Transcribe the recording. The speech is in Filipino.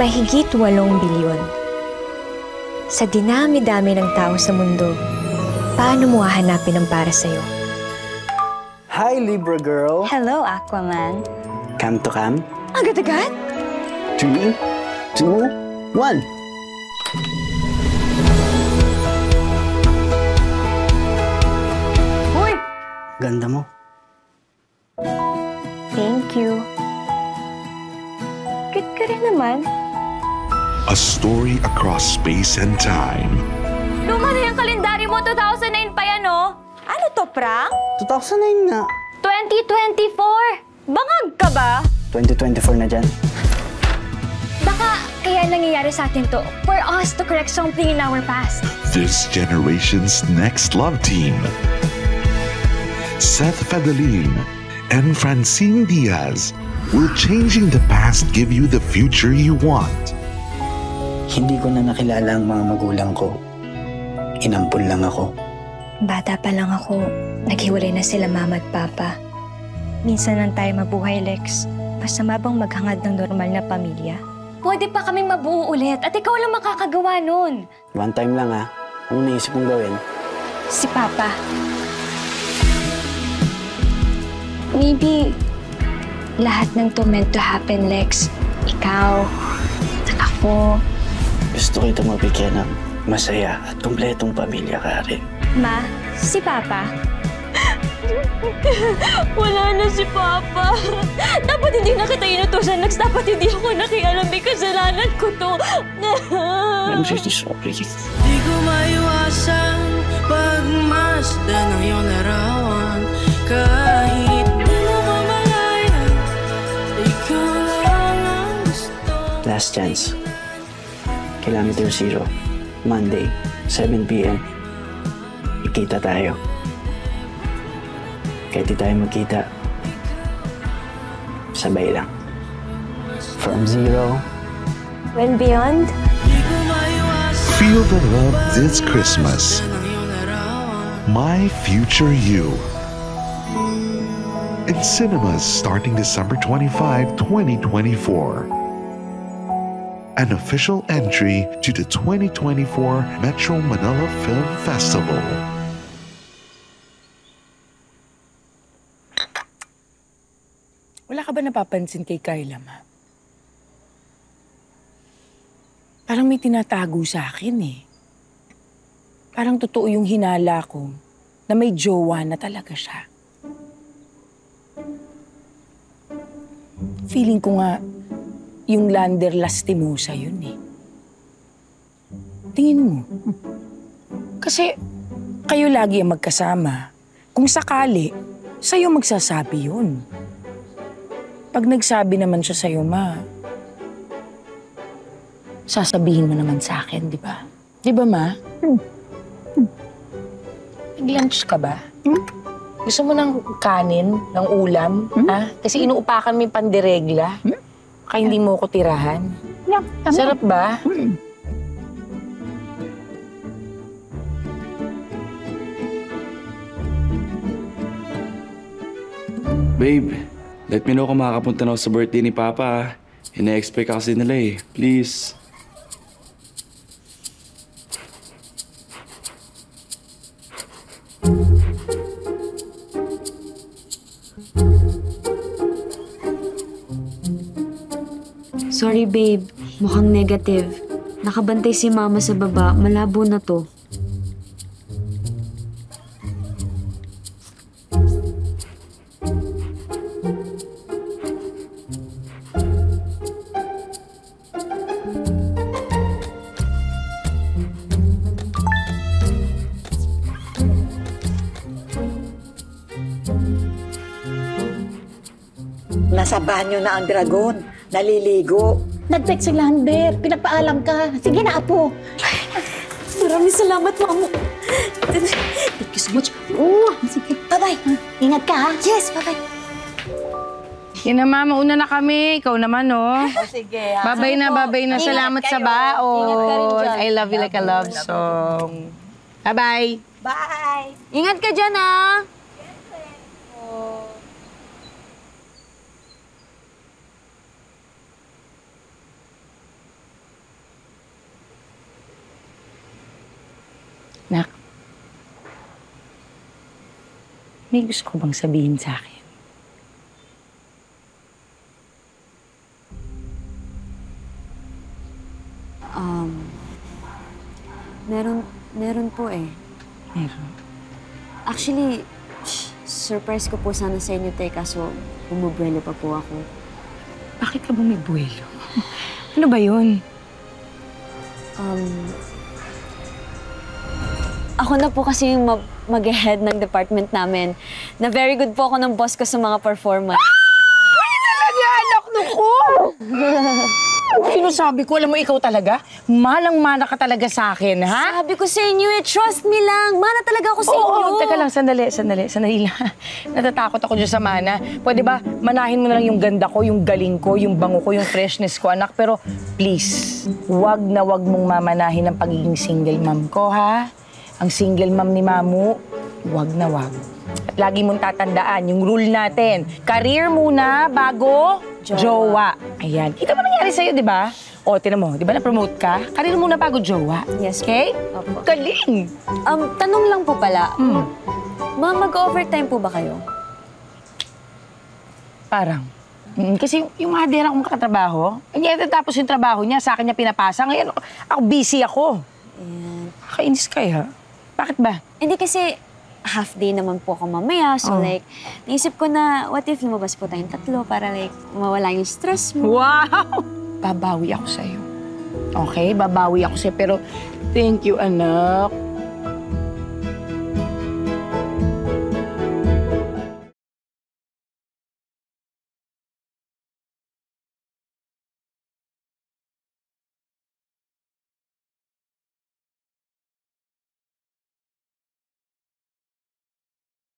Mahigit 8 bilyon. Sa dinami-dami ng tao sa mundo, paano mo hahanapin ang para sa'yo? Hi, Libra girl. Hello, Aquaman. Cam to cam? Agad-agad? 3, 2, 1. Hoy! Ganda mo. Thank you. Cute ka rin naman. A story across space and time. Luma na yung kalendaryo mo, 2009 pa yan, oh. Ano to, prank? 2009 nga. 2024! Bangag ka ba? 2024 na dyan. Baka kaya nangyayari sa atin to for us to correct something in our past. This generation's next love team. Seth Fedalin and Francine Diaz will changing the past give you the future you want. Hindi ko na nakilala ang mga magulang ko. Inampun lang ako. Bata pa lang ako, naghiwalay na sila mama at papa. Minsan lang tayo mabuhay, Lex. Masama bang maghangad ng normal na pamilya? Pwede pa kaming mabuo ulit at ikaw lang makakagawa nun. One time lang ha. Anong naisip mong gawin? Si Papa. Maybe lahat ng to meant to happen, Lex. Ikaw, at ako. Gusto kita mabigyan ng masaya at kumpletong pamilya ka rin. Ma, si Papa. Wala na si Papa. Dapat hindi na kita inutusan, Lex. Dapat hindi ako nakialam. May kasalanan ko to. I'm really sorry. Di ko maiwasan pagmasdan ng iyong larawan. Kahit di mo mamalaya, ikaw lang ang gusto. Last chance. Kilometer 0. Monday, 7 p.m. Ikita tayo. Kahit di tayo magkita, sabay lang. From 0 When beyond, Feel the love this Christmas. My Future You. In cinemas starting December 25, 2024. An official entry to the 2024 Metro Manila Film Festival. Wala ka ba napapansin kay Carla, ma? Parang may tinatago sa akin eh. Parang totoo yung hinala ko na may jowa na talaga siya. Feeling ko nga yung Lander Lastimosa yun eh. Tingin mo. Kasi kayo lagi ang magkasama. Kung sakali, sa'yo magsasabi yun. Pag nagsabi naman siya sa'yo, ma, sasabihin mo naman sa akin, di ba? Di ba, ma? Nag-lunch ka ba? Gusto mo ng kanin, ng ulam, ha? Kasi inuupakan mo yung pandiregla. Kaya hindi mo ko tirahan. Sarap ba? Babe, let me know kung makakapunta na ako sa birthday ni Papa. Ina-expect kasi nila eh. Please. Sorry, babe. Mukhang negative. Nakabantay si Mama sa baba. Malabo na to. Nasa banyo na ang dragon. Naliligo. Nag-text si Lander. Pinagpaalam ka. Sige na, Apo. Maraming salamat, Mama. Thank you so much. Oo, sige. Bye-bye. Ingat ka, ha? Yes, bye-bye. Yan na, ma. Mauna na kami. Ikaw naman, oh. Sige. Babay na, babay na. Salamat sa baon. Ingat ka rin dyan. I love you like a love song. Bye-bye. Bye. Ingat ka dyan, ha? may gusto ko bang sabihin sa akin? Meron po eh. Meron. Actually, surprise ko po sana sa inyo, te, kaso bumubuelo pa po ako. Bakit ka bumibuelo? Ano ba yun? Ako na po kasi yung mag-head ng department namin. Na very good po ako ng boss ko sa mga performance. Ay, talaga, anak ko! Sinasabi ko, alam mo, ikaw talaga, manang-mana ka talaga sa akin, ha? Sabi ko sa inyo eh, trust me lang. Mana talaga ako sa inyo. Oo, teka lang, sandali lang. Natatakot ako dyan sa mana. Pwede ba, manahin mo na lang yung ganda ko, yung galing ko, yung bango ko, yung freshness ko, anak. Pero please, wag na wag mong mamanahin ang pagiging single mom ko, ha? Ang single mom ni Mamu, wag na wag. At lagi mong tatandaan, yung rule natin, career muna bago jowa. Ayan. Kita mo nangyari sa'yo, di ba? O, tinan mo, di ba na-promote ka? Career muna bago jowa. Yes. Okay? Opo. Galing! Tanong lang po pala. Mag-overtime po ba kayo? Parang. Kasi yung mahadera kong katrabaho, hindi tapos yung trabaho niya, sa akin niya pinapasa. Ngayon, ako busy ako. Kainis kayo, ha? Bakit ba? Hindi kasi half day naman po ako mamaya. So like, naisip ko na, what if lumabas po tayong tatlo para like, mawala yung stress mo. Wow! Babawi ako sa'yo. Okay? Babawi ako sa'yo. Pero thank you, anak.